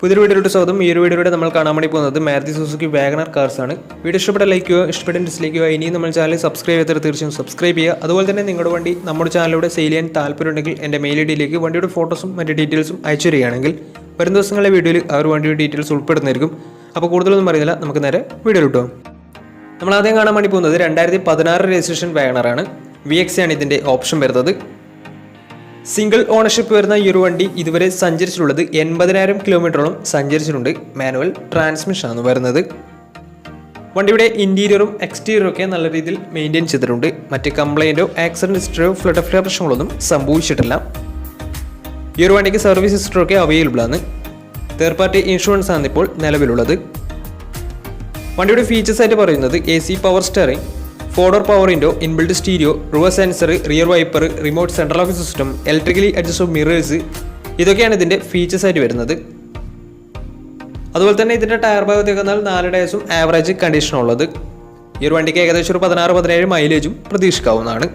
പുതിയൊരു വീഡിയോയിലോട്ട് സ്വാഗതം. ഈ ഒരു വീഡിയോയിലൂടെ നമ്മൾ കാണാൻ വേണ്ടി പോകുന്നത് മാരുതി സുസുക്കി വാഗണർ കാർസ് ആണ്. വീഡിയോ ഇഷ്ടപ്പെട്ട ലൈക്ക് ചെയ്യുക, ഇഷ്ടപ്പെട്ട ഡിസ്ലൈക്ക് ചെയ്യുക. ഇനിയും നമ്മൾ ചാനൽ സബ്സ്ക്രൈബ് ചെയ്താൽ തീർച്ചയായും സബ്സ്ക്രൈബ് ചെയ്യുക. അതുപോലെ തന്നെ നിങ്ങളുടെ വണ്ടി നമ്മുടെ ചാനലിലൂടെ സെയിൽ ചെയ്യാൻ താല്പര്യമുണ്ടെങ്കിൽ എൻ്റെ മെയിൽ ഐഡിയിലേക്ക് വണ്ടിയുടെ ഫോട്ടോസും മറ്റ് ഡീറ്റെയിൽസും അയച്ചു തരികയാണെങ്കിൽ വരും ദിവസങ്ങളിലെ വീഡിയോയിൽ ആ ഒരു വണ്ടിയുടെ ഡീറ്റെയിൽസ് ഉൾപ്പെടുന്നതായിരിക്കും. അപ്പോൾ കൂടുതലൊന്നും പറയുന്നില്ല, നമുക്ക് നേരെ വീഡിയോയിലോട്ട് പോകാം. നമ്മൾ ആദ്യം കാണാൻ വേണ്ടി പോകുന്നത് 2016 രജിസ്ട്രേഷൻ വാഗണറാണ്. VX ആണ് ഇതിൻ്റെ ഓപ്ഷൻ വരുന്നത്. സിംഗിൾ ഓണർഷിപ്പ് വരുന്ന ഈ ഒരു വണ്ടി ഇതുവരെ സഞ്ചരിച്ചിട്ടുള്ളത് 80,000 കിലോമീറ്ററോളം സഞ്ചരിച്ചിട്ടുണ്ട്. മാനുവൽ ട്രാൻസ്മിഷൻ ആണ് വരുന്നത്. വണ്ടിയുടെ ഇന്റീരിയറും എക്സ്റ്റീരിയറും ഒക്കെ നല്ല രീതിയിൽ മെയിൻറ്റെയിൻ ചെയ്തിട്ടുണ്ട്. മറ്റ് കംപ്ലൈൻറ്റോ ആക്സിഡന്റ് ഹിസ്റ്ററിയോ ഫ്ലഡ് ഓഫ് പ്രശ്നങ്ങളൊന്നും സംഭവിച്ചിട്ടില്ല. ഈ ഒരു വണ്ടിക്ക് സർവീസ് ഹിസ്റ്ററി ഒക്കെ അവൈലബിൾ ആണ്. തേർഡ് പാർട്ടി ഇൻഷുറൻസ് ആണ് ഇപ്പോൾ നിലവിലുള്ളത്. വണ്ടിയുടെ ഫീച്ചേഴ്സ് ആയിട്ട് പറയുന്നത് AC power steering, 4-door power window, inbuilt stereo, reverse sensor, rear wiper, remote central lock system, electrically adjustable mirrors, ഇതൊക്കെയാണ് ഇതിൻ്റെ ഫീച്ചേഴ്സ് ആയിട്ട് വരുന്നത്. അതുപോലെ തന്നെ ഇതിൻ്റെ ടയർ ഭാഗത്തേക്ക് വന്നാൽ 4 ടയേഴ്സും ആവറേജ് കണ്ടീഷനുള്ളത്. ഈ ഒരു വണ്ടിക്ക് ഏകദേശം ഒരു 16-17 മൈലേജും പ്രതീക്ഷിക്കാവുന്നതാണ്.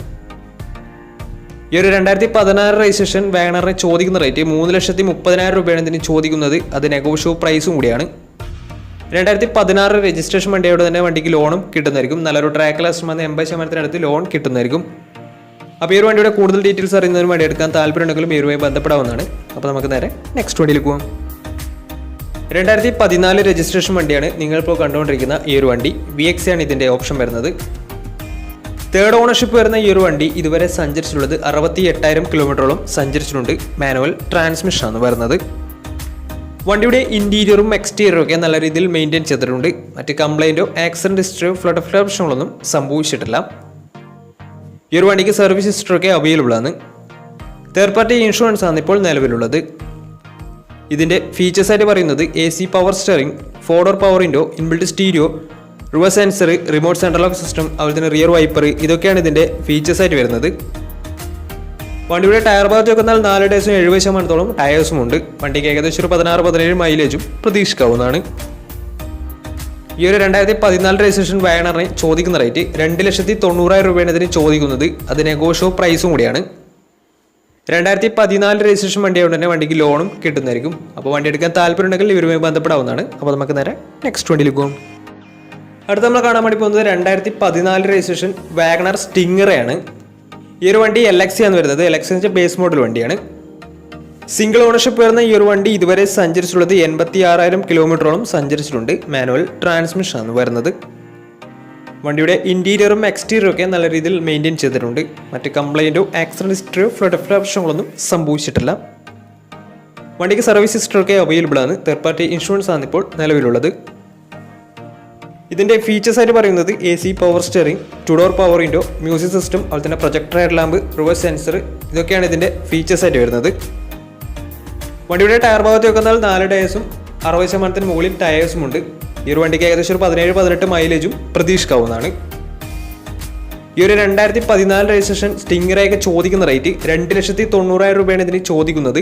ഈ ഒരു 2016 രജിസ്ട്രേഷൻ വാഗണറിന് ചോദിക്കുന്ന റേറ്റ് 3,30,000 രൂപയാണ് ഇതിന് ചോദിക്കുന്നത്. അത് നെഗോഷ്യബിൾ പ്രൈസും കൂടിയാണ്. 2016 രജിസ്ട്രേഷൻ വണ്ടിയോട് തന്നെ വണ്ടിക്ക് ലോണും കിട്ടുന്നതായിരിക്കും. നല്ലൊരു ട്രാക്ക് ലാസ്റ്റ് 80% ലോൺ കിട്ടുന്നതായിരിക്കും. അപ്പോൾ ഈ ഒരു വണ്ടിയുടെ കൂടുതൽ ഡീറ്റെയിൽസ് അറിയുന്നതിന് വണ്ടി എടുക്കാൻ താല്പര്യമുണ്ടെങ്കിലും ഈ ഒരുമായി ബന്ധപ്പെടാവുന്നതാണ്. അപ്പോൾ നമുക്ക് നേരെ നെക്സ്റ്റ് വണ്ടിയിലേക്ക് പോകാം. 2014 രജിസ്ട്രേഷൻ വണ്ടിയാണ് നിങ്ങളിപ്പോൾ കണ്ടുകൊണ്ടിരിക്കുന്ന ഈ ഒരു വണ്ടി. VX ആണ് ഇതിൻ്റെ ഓപ്ഷൻ വരുന്നത്. തേർഡ് ഓണർഷിപ്പ് വരുന്ന ഈ ഒരു വണ്ടി ഇതുവരെ സഞ്ചരിച്ചിട്ടുള്ളത് 68,000 കിലോമീറ്ററോളം സഞ്ചരിച്ചിട്ടുണ്ട്. മാനുവൽ ട്രാൻസ്മിഷൻ ആണ് വരുന്നത്. വണ്ടിയുടെ ഇന്റീരിയറും എക്സ്റ്റീരിയറും ഒക്കെ നല്ല രീതിയിൽ മെയിൻറ്റെയിൻ ചെയ്തിട്ടുണ്ട്. മറ്റ് കംപ്ലൈൻറ്റോ ആക്സിഡന്റ് ഹിസ്റ്ററിയോ ഫ്ലഡ് ഓഫ് പ്രശ്നങ്ങളൊന്നും സംഭവിച്ചിട്ടില്ല. ഈ ഒരു വണ്ടിക്ക് സർവീസ് ഹിസ്റ്ററി ഒക്കെ അവൈലബിൾ ആണ്. തേർഡ് പാർട്ടി ഇൻഷുറൻസ് ആണ് ഇപ്പോൾ നിലവിലുള്ളത്. ഇതിൻ്റെ ഫീച്ചേഴ്സ് ആയിട്ട് പറയുന്നത് AC power steering, 4-door power window, inbuilt stereo, reverse sensor, remote central lock system, അതുപോലെ തന്നെ റിയർ വൈപ്പർ, ഇതൊക്കെയാണ് ഇതിൻ്റെ ഫീച്ചേഴ്സ് ആയിട്ട് വരുന്നത്. വണ്ടിയുടെ ടയർ ഭാഗത്ത് വെക്കുന്നാൽ 4 ടയേഴ്സും 70% ടയേഴ്സും ഉണ്ട്. വണ്ടിക്ക് ഏകദേശം ഒരു 16-17 മൈലേജും പ്രതീക്ഷിക്കാവുന്നതാണ്. ഈ ഒരു 2014 രജിസ്ട്രേഷൻ വാഗണറിന് ചോദിക്കുന്ന റേറ്റ് 2,90,000 രൂപയാണ് ഇതിന് ചോദിക്കുന്നത്. അത് നെഗോഷ്യബിൾ പ്രൈസും കൂടിയാണ്. 2014 രജിസ്ട്രേഷൻ വണ്ടിയായതുകൊണ്ട് തന്നെ വണ്ടിക്ക് ലോണും കിട്ടുന്നതായിരിക്കും. അപ്പോൾ വണ്ടി എടുക്കാൻ താല്പര്യമുണ്ടെങ്കിൽ ഇവരുമായി ബന്ധപ്പെടാവുന്നതാണ്. അപ്പോൾ നമുക്ക് നേരെ നെക്സ്റ്റ് വണ്ടിയിലേക്ക് പോകും. അടുത്ത നമ്മൾ കാണാൻ വേണ്ടി പോകുന്നത് 2014 രജിസ്ട്രേഷൻ വാഗണർ സ്റ്റിംഗറാണ്. ഈ ഒരു വണ്ടി LX ആണ് വരുന്നത്. LX എന്ന് വെച്ചാൽ ബേസ് മോഡൽ വണ്ടിയാണ്. സിംഗിൾ ഓണർഷിപ്പ് വരുന്ന ഈ ഒരു വണ്ടി ഇതുവരെ സഞ്ചരിച്ചിട്ടുള്ളത് 86,000 കിലോമീറ്ററോളം സഞ്ചരിച്ചിട്ടുണ്ട്. മാനുവൽ ട്രാൻസ്മിഷൻ ആണ് വരുന്നത്. വണ്ടിയുടെ ഇന്റീരിയറും എക്സ്റ്റീരിയറും ഒക്കെ നല്ല രീതിയിൽ മെയിൻറ്റെയിൻ ചെയ്തിട്ടുണ്ട്. മറ്റ് കംപ്ലൈൻറ്റോ ആക്സിഡന്റ് ഹിസ്റ്ററിയോ ഫ്ലഡ് ഓഫ് പ്രശ്നങ്ങളൊന്നും സംഭവിച്ചിട്ടില്ല. വണ്ടിക്ക് സർവീസ് ഹിസ്റ്ററി ഒക്കെ അവൈലബിൾ ആണ്. തേർഡ് പാർട്ടി ഇൻഷുറൻസ് ആണ് ഇപ്പോൾ നിലവിലുള്ളത്. ഇതിൻ്റെ ഫീച്ചേഴ്സ് ആയിട്ട് പറയുന്നത് AC power steering, 2-door power window, music system, അതുപോലെ തന്നെ projector head lamp, reverse sensor, ഇതൊക്കെയാണ് ഇതിൻ്റെ ഫീച്ചേഴ്സ് ആയിട്ട് വരുന്നത്. വണ്ടിയുടെ ടയർ ഭാഗത്ത് വെക്കുന്നാൽ 4 ടയേഴ്സും 60% മുകളിൽ ടയേഴ്സും ഉണ്ട്. ഈ ഒരു വണ്ടിക്ക് ഏകദേശം ഒരു 17-18 മൈലേജും പ്രതീക്ഷിക്കാവുന്നതാണ്. ഈ ഒരു 2014 രജിസ്ട്രേഷൻ സ്റ്റിംഗറൊക്കെ ചോദിക്കുന്ന റേറ്റ് 2,90,000 രൂപയാണ് ഇതിന് ചോദിക്കുന്നത്.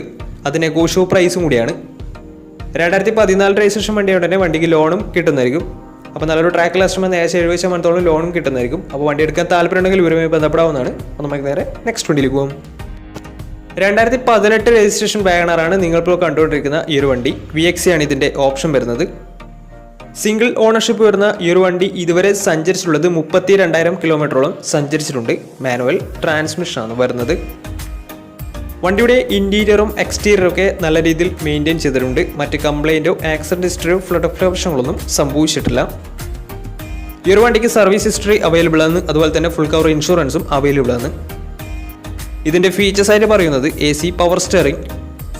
അത് നെഗോഷ്യബിൾ പ്രൈസും കൂടിയാണ്. 2014 രജിസ്ട്രേഷൻ വണ്ടിയോടെ തന്നെ വണ്ടിക്ക് ലോണും കിട്ടുന്നതായിരിക്കും. അപ്പോൾ നല്ലൊരു ട്രാക്ക് ലാസ്റ്റ് 70% ലോണും കിട്ടുന്നതായിരിക്കും. അപ്പോൾ വണ്ടി എടുക്കാൻ താല്പര്യമുണ്ടെങ്കിൽ ഇവരുമായി ബന്ധപ്പെടാവുന്നതാണ്. അപ്പോൾ നമുക്ക് നേരെ നെക്സ്റ്റ് വണ്ടിയിലേക്ക് പോകും. 2018 രജിസ്ട്രേഷൻ വാഗണറാണ് നിങ്ങളിപ്പോൾ കണ്ടുകൊണ്ടിരിക്കുന്ന ഈ ഒരു വണ്ടി. VX ആണ് ഇതിൻ്റെ ഓപ്ഷൻ വരുന്നത്. സിംഗിൾ ഓണർഷിപ്പ് വരുന്ന ഈ ഒരു വണ്ടി ഇതുവരെ സഞ്ചരിച്ചിട്ടുള്ളത് 32,000 കിലോമീറ്ററോളം സഞ്ചരിച്ചിട്ടുണ്ട്. മാനുവൽ ട്രാൻസ്മിഷൻ ആണ് വരുന്നത്. വണ്ടിയുടെ ഇന്റീരിയറും എക്സ്റ്റീരിയറും ഒക്കെ നല്ല രീതിയിൽ മെയിൻറ്റെയിൻ ചെയ്തിട്ടുണ്ട്. മറ്റ് കംപ്ലൈൻറ്റോ ആക്സിഡന്റ് ഹിസ്റ്ററിയോ ഫ്ലഡ് ഓഫ് പ്രശ്നങ്ങളൊന്നും സംഭവിച്ചിട്ടില്ല. ഈ ഒരു വണ്ടിക്ക് സർവീസ് ഹിസ്റ്ററി അവൈലബിൾ ആണ്. അതുപോലെ തന്നെ ഫുൾ കവർ ഇൻഷുറൻസും അവൈലബിൾ ആണ്. ഇതിൻ്റെ ഫീച്ചേഴ്സ് ആയിട്ട് പറയുന്നത് AC power steering,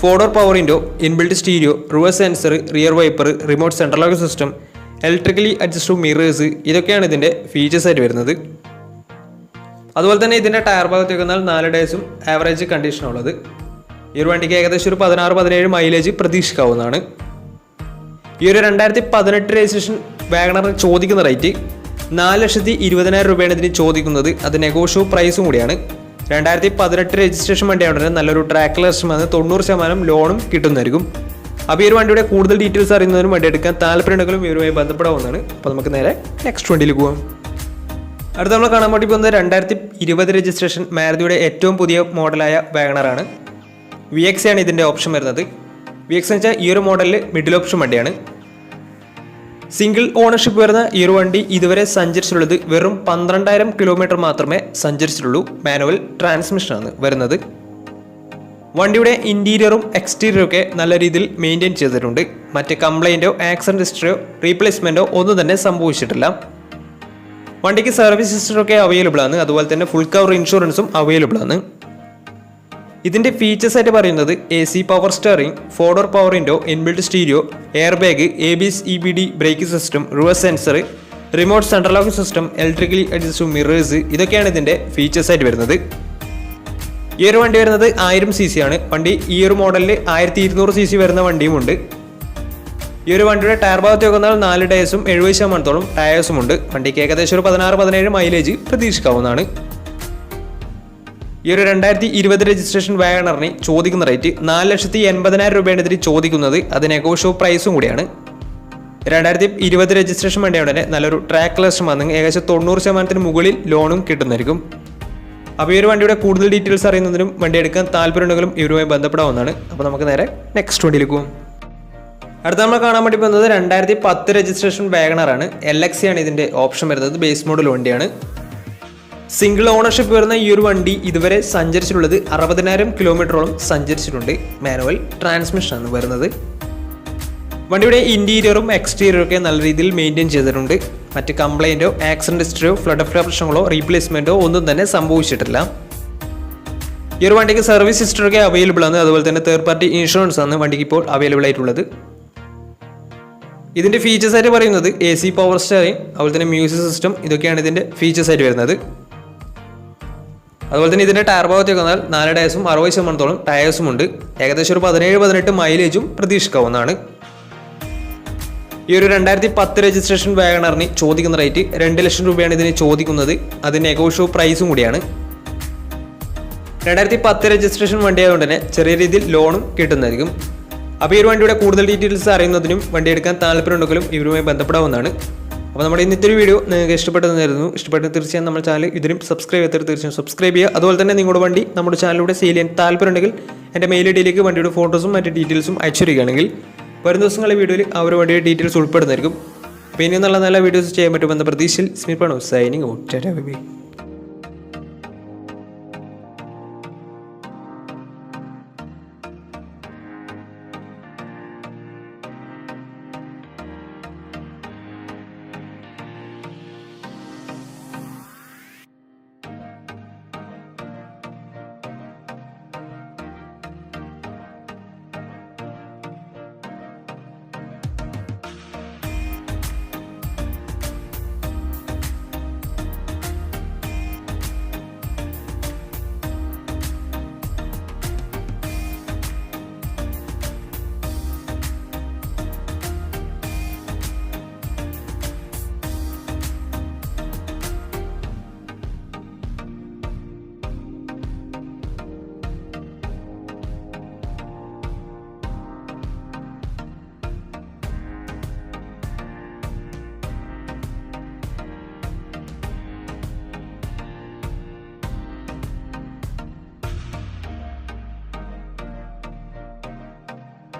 4-door power window, inbuilt stereo, reverse sensor, rear wiper, remote central lock system, electrically adjustable mirrors, ഇതൊക്കെയാണ് ഇതിൻ്റെ ഫീച്ചേഴ്സ് ആയിട്ട് വരുന്നത്. അതുപോലെ തന്നെ ഇതിൻ്റെ ടയർ ഭാഗത്തേക്ക് വന്നാൽ 4 ടയേഴ്സും ആവറേജ് കണ്ടീഷനുള്ളത്. ഈ ഒരു വണ്ടിക്ക് ഏകദേശം ഒരു 16-17 മൈലേജ് പ്രതീക്ഷിക്കാവുന്നതാണ്. ഈ ഒരു 2018 രജിസ്ട്രേഷൻ വാഗണറിന് ചോദിക്കുന്ന റേറ്റ് 4,20,000 രൂപയാണ് ഇതിന് ചോദിക്കുന്നത്. അത് നെഗോഷ്യബിൾ പ്രൈസും കൂടിയാണ്. 2018 രജിസ്ട്രേഷൻ വണ്ടിയാണെങ്കിൽ നല്ലൊരു ട്രാക്ക് ലാസ്റ്റ് 90% ലോണും കിട്ടുന്നതായിരിക്കും. അപ്പോൾ ഈ ഒരു വണ്ടിയുടെ കൂടുതൽ ഡീറ്റെയിൽസ് അറിയുന്നതിനും വണ്ടി എടുക്കാൻ താല്പര്യമുണ്ടെങ്കിലും ഇവരുമായി ബന്ധപ്പെടാവുന്നതാണ്. അപ്പോൾ നമുക്ക് നേരെ നെക്സ്റ്റ് വണ്ടിയിലേക്ക് പോകാം. അടുത്ത നമ്മൾ കാണാൻ വേണ്ടി പോകുന്നത് 2020 രജിസ്ട്രേഷൻ മാരുതിയുടെ ഏറ്റവും പുതിയ മോഡലായ വാഗണറാണ്. VX ആണ് ഇതിൻ്റെ ഓപ്ഷൻ വരുന്നത്. VX എന്ന് വെച്ചാൽ ഈ ഒരു മോഡലിൽ മിഡിൽ ഓപ്ഷൻ വണ്ടിയാണ്. സിംഗിൾ ഓണർഷിപ്പ് വരുന്ന ഈ ഒരു വണ്ടി ഇതുവരെ സഞ്ചരിച്ചിട്ടുള്ളത് വെറും 12,000 കിലോമീറ്റർ മാത്രമേ സഞ്ചരിച്ചിട്ടുള്ളൂ. മാനുവൽ ട്രാൻസ്മിഷനാണ് വരുന്നത്. വണ്ടിയുടെ ഇൻറ്റീരിയറും എക്സ്റ്റീരിയറും ഒക്കെ നല്ല രീതിയിൽ മെയിൻറ്റെയിൻ ചെയ്തിട്ടുണ്ട്. മറ്റ് കംപ്ലൈൻറ്റോ ആക്സിഡൻറ്റ് ഹിസ്റ്ററിയോ റീപ്ലേസ്മെൻറ്റോ ഒന്നും തന്നെ സംഭവിച്ചിട്ടില്ല. വണ്ടിക്ക് സർവീസ് ഹിസ്റ്ററൊക്കെ അവൈലബിൾ ആണ്. അതുപോലെ തന്നെ ഫുൾ കവർ ഇൻഷുറൻസും അവൈലബിൾ ആണ്. ഇതിൻ്റെ ഫീച്ചേഴ്സ് ആയിട്ട് പറയുന്നത് AC power steering, 4-door power window, inbuilt stereo, air bag, ABS EBD braking system, reverse sensor, remote central locking system, electrically adjustable mirrors, ഇതൊക്കെയാണ് ഇതിൻ്റെ ഫീച്ചേഴ്സ് ആയിട്ട് വരുന്നത്. ഈ ഒരു വണ്ടി വരുന്നത് 1000 cc ആണ്. വണ്ടി ഈ ഒരു മോഡലിൽ 1200 cc വരുന്ന വണ്ടിയുമുണ്ട്. ഈ ഒരു വണ്ടിയുടെ ടയർ ഭാഗത്ത് നോക്കുന്നാൽ 4 ടയേഴ്സും 70% ടയേഴ്സും ഉണ്ട്. വണ്ടിക്ക് ഏകദേശം ഒരു 16-17 മൈലേജ് പ്രതീക്ഷിക്കാവുന്നതാണ്. ഈ ഒരു 2020 രജിസ്ട്രേഷൻ വാഗണറിന് ചോദിക്കുന്ന റേറ്റ് 4,80,000 രൂപയാണ് ഇതിന് ചോദിക്കുന്നത്. അത് നെഗോഷ്യബിൾ പ്രൈസും കൂടിയാണ്. 2020 രജിസ്ട്രേഷൻ വണ്ടിയാണ് തന്നെ നല്ലൊരു ട്രാക്ക് ലിസ്റ്റ് വന്ന് ഏകദേശം 90% മുകളിൽ ലോണും കിട്ടുന്നതായിരിക്കും. അപ്പോൾ ഈ ഒരു വണ്ടിയുടെ കൂടുതൽ ഡീറ്റെയിൽസ് അറിയുന്നതിനും വണ്ടി എടുക്കാൻ താല്പര്യമുണ്ടെങ്കിലും ഇവരുമായി ബന്ധപ്പെടാവുന്നതാണ്. അപ്പോൾ നമുക്ക് നേരെ നെക്സ്റ്റ് വണ്ടിയിലേക്ക് പോകും. അടുത്ത നമ്മൾ കാണാൻ വേണ്ടി പോകുന്നത് 2010 രജിസ്ട്രേഷൻ വാഗണറാണ്. LX ആണ് ഇതിൻ്റെ ഓപ്ഷൻ വരുന്നത്. ബേസ് മോഡൽ വണ്ടിയാണ്. സിംഗിൾ ഓണർഷിപ്പ് വരുന്ന ഈ ഒരു വണ്ടി ഇതുവരെ സഞ്ചരിച്ചിട്ടുള്ളത് 60,000 കിലോമീറ്ററോളം സഞ്ചരിച്ചിട്ടുണ്ട്. മാനുവൽ ട്രാൻസ്മിഷനാണ് വരുന്നത്. വണ്ടിയുടെ ഇൻറ്റീരിയറും എക്സ്റ്റീരിയറും ഒക്കെ നല്ല രീതിയിൽ മെയിൻറ്റെയിൻ ചെയ്തിട്ടുണ്ട്. മറ്റ് കംപ്ലൈൻറ്റോ ആക്സിഡൻറ്റ് ഹിസ്റ്ററിയോ ഫ്ലഡ് പ്രശ്നങ്ങളോ റീപ്ലേസ്മെൻറ്റോ ഒന്നും തന്നെ സംഭവിച്ചിട്ടില്ല. ഈ ഒരു വണ്ടിക്ക് സർവീസ് ഹിസ്റ്ററൊക്കെ അവൈലബിൾ ആണ്. അതുപോലെ തന്നെ തേർഡ് പാർട്ടി ഇൻഷുറൻസ് ആണ് വണ്ടിക്ക് ഇപ്പോൾ അവൈലബിൾ ആയിട്ടുള്ളത്. ഇതിൻ്റെ ഫീച്ചേഴ്സ് ആയിട്ട് പറയുന്നത് AC പവർ സ്റ്റിയറിംഗ്, അതുപോലെ തന്നെ മ്യൂസിക് സിസ്റ്റം, ഇതൊക്കെയാണ് ഇതിൻ്റെ ഫീച്ചേഴ്സ് ആയിട്ട് വരുന്നത്. അതുപോലെ തന്നെ ഇതിൻ്റെ ടയർ ഭാഗത്ത് വന്നാൽ 4 ടയേഴ്സും 60% ടയേഴ്സും ഉണ്ട്. ഏകദേശം ഒരു 17-18 മൈലേജും പ്രതീക്ഷിക്കാവുന്നതാണ്. ഈ ഒരു 2010 രജിസ്ട്രേഷൻ വാഗണറിന് ചോദിക്കുന്ന റേറ്റ് 2 ലക്ഷം രൂപയാണ് ഇതിന് ചോദിക്കുന്നത്. അത് നെഗോഷ്യബിൾ പ്രൈസും കൂടിയാണ്. 2010 രജിസ്ട്രേഷൻ വണ്ടി ആയതുകൊണ്ട് തന്നെ ചെറിയ രീതിയിൽ ലോണും കിട്ടുന്നതായിരിക്കും. അപ്പോൾ ഈ ഒരു വണ്ടിയുടെ കൂടുതൽ ഡീറ്റെയിൽസ് അറിയുന്നതിനും വണ്ടി എടുക്കാൻ താല്പര്യമുണ്ടെങ്കിലും ഇവരുമായി ബന്ധപ്പെടാവുന്നതാണ്. അപ്പോൾ നമ്മുടെ ഇന്നത്തെ ഒരു വീഡിയോ നിങ്ങൾക്ക് ഇഷ്ടപ്പെട്ടെന്നായിരുന്നു. ഇഷ്ടപ്പെട്ടെന്ന് തീർച്ചയായും നമ്മുടെ ചാനൽ ഇതിനും സബ്സ്ക്രൈബ് ചെയ്തിട്ട് തീർച്ചയായും സബ്സ്ക്രൈബ് ചെയ്യുക. അതുപോലെ തന്നെ നിങ്ങളുടെ വണ്ടി നമ്മുടെ ചാനലിലൂടെ സെയിൽ ചെയ്യാൻ താല്പര്യമുണ്ടെങ്കിൽ എൻ്റെ മെയിൽ ഐഡിയിലേക്ക് വണ്ടിയുടെ ഫോട്ടോസും മറ്റ് ഡീറ്റെയിൽസും അയച്ചു തരികയാണെങ്കിൽ വരും ദിവസങ്ങളിലെ വീഡിയോയിൽ ആ ഒരു വണ്ടിയുടെ ഡീറ്റെയിൽസ് ഉൾപ്പെടുന്നതായിരിക്കും. അപ്പോൾ ഇനി നല്ല നല്ല വീഡിയോസ് ചെയ്യാൻ പറ്റുമെന്ന പ്രതീക്ഷയിൽ സ്മിർപ്പണോ സൈനിങ് ഔട്ട്.